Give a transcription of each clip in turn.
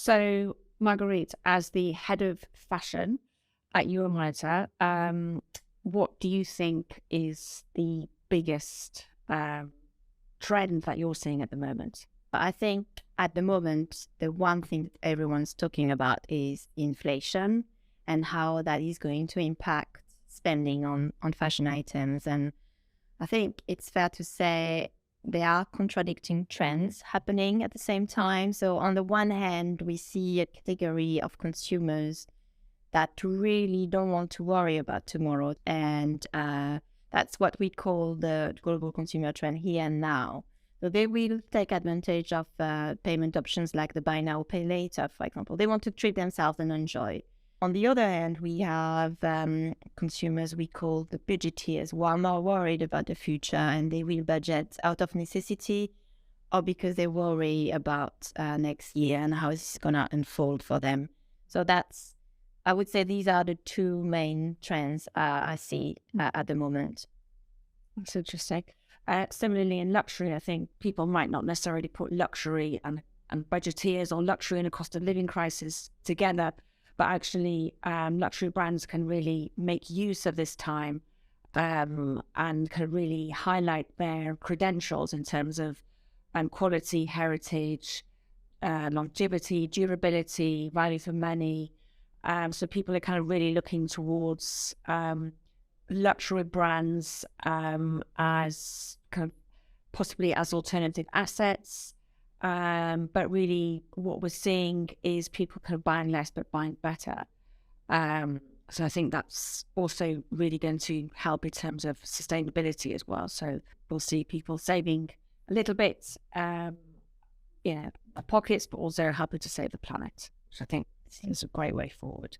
So, Marguerite, as the head of fashion at Euromonitor, what do you think is the biggest trend that you're seeing at the moment? I think at the moment, the one thing that everyone's talking about is inflation and how that is going to impact spending on fashion items. And I think it's fair to say there are contradicting trends happening at the same time. So on the one hand, we see a category of consumers that really don't want to worry about tomorrow. And that's what we call the global consumer trend here and now. So they will take advantage of payment options like the buy now, pay later, for example. They want to treat themselves and enjoy. On the other hand, we have consumers we call the budgeteers who are more worried about the future and they will budget out of necessity or because they worry about next year and how it's going to unfold for them. So I would say these are the two main trends I see at the moment. That's interesting. Similarly, in luxury, I think people might not necessarily put luxury and budgeteers or luxury and a cost of living crisis together, but actually luxury brands can really make use of this time and can really highlight their credentials in terms of quality, heritage, longevity, durability, value for money. So people are kind of really looking towards luxury brands as kind of possibly as alternative assets. But really what we're seeing is people kind of buying less but buying better. So I think that's also really going to help in terms of sustainability as well. So we'll see people saving a little bit, their pockets, but also helping to save the planet, which I think is a great way forward.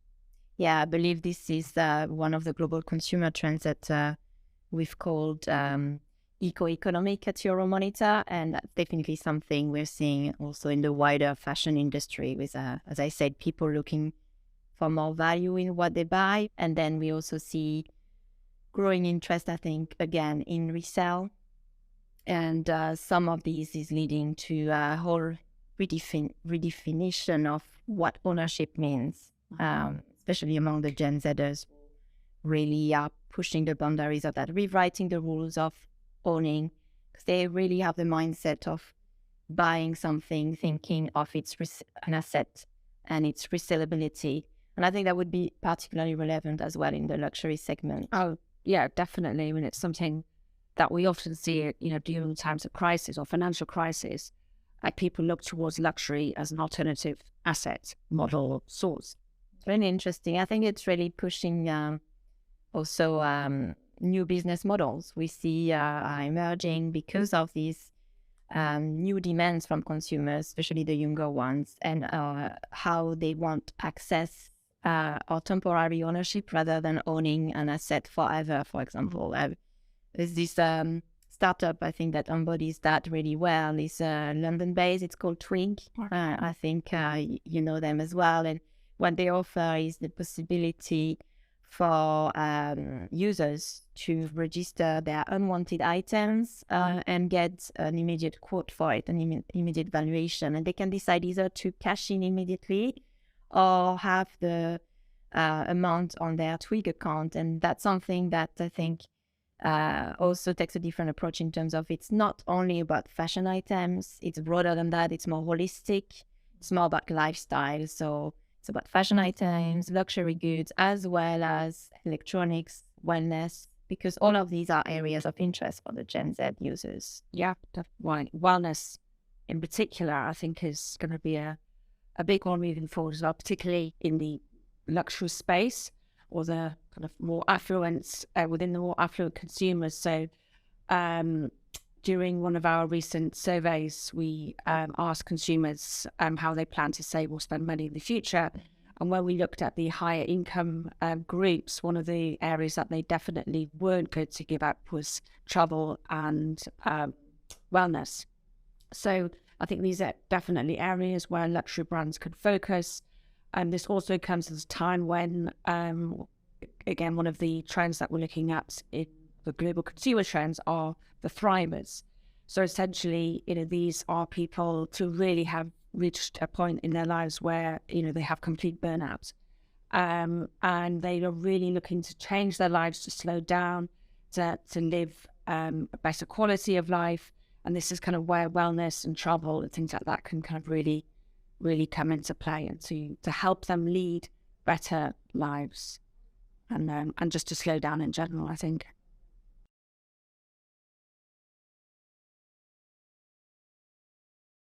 Yeah, I believe this is one of the global consumer trends that we've called eco-economic at Euromonitor, and that's definitely something we're seeing also in the wider fashion industry with, as I said, people looking for more value in what they buy. And then we also see growing interest, I think, again, in resale. And some of these is leading to a whole redefinition of what ownership means, especially among the Gen Zers, really are pushing the boundaries of that, rewriting the rules of owning, because they really have the mindset of buying something, thinking of an asset and its resellability. And I think that would be particularly relevant as well in the luxury segment. Oh, yeah, definitely. I mean, it's something that we often see, during times of crisis or financial crisis, people look towards luxury as an alternative asset model source. Really interesting. I think it's really pushing also new business models we see are emerging because of these new demands from consumers, especially the younger ones, and how they want access or temporary ownership rather than owning an asset forever, for example. There's this startup, I think, that embodies that really well. It's London-based. It's called Twig. I think you know them as well. And what they offer is the possibility for users to register their unwanted items and get an immediate quote for it, an immediate valuation. And they can decide either to cash in immediately or have the amount on their Twig account. And that's something that I think also takes a different approach in terms of it's not only about fashion items, it's broader than that, it's more holistic, it's more about lifestyle. So it's about fashion items, luxury goods, as well as electronics, wellness, because all of these are areas of interest for the Gen Z users. Yeah, wellness in particular, I think is going to be a big one moving forward as well, particularly in the luxury space or the kind of more affluent, within the more affluent consumers. So during one of our recent surveys, we asked consumers how they plan to save or spend money in the future. And when we looked at the higher income groups, one of the areas that they definitely weren't going to give up was travel and wellness. So I think these are definitely areas where luxury brands could focus. And this also comes at a time when, again, one of the trends that we're looking at in the global consumer trends are the thrivers. So essentially, these are people to really have reached a point in their lives where, they have complete burnout. And they are really looking to change their lives, to slow down, to live a better quality of life. And this is kind of where wellness and travel and things like that can kind of really, really come into play, and to help them lead better lives, and just to slow down in general, I think.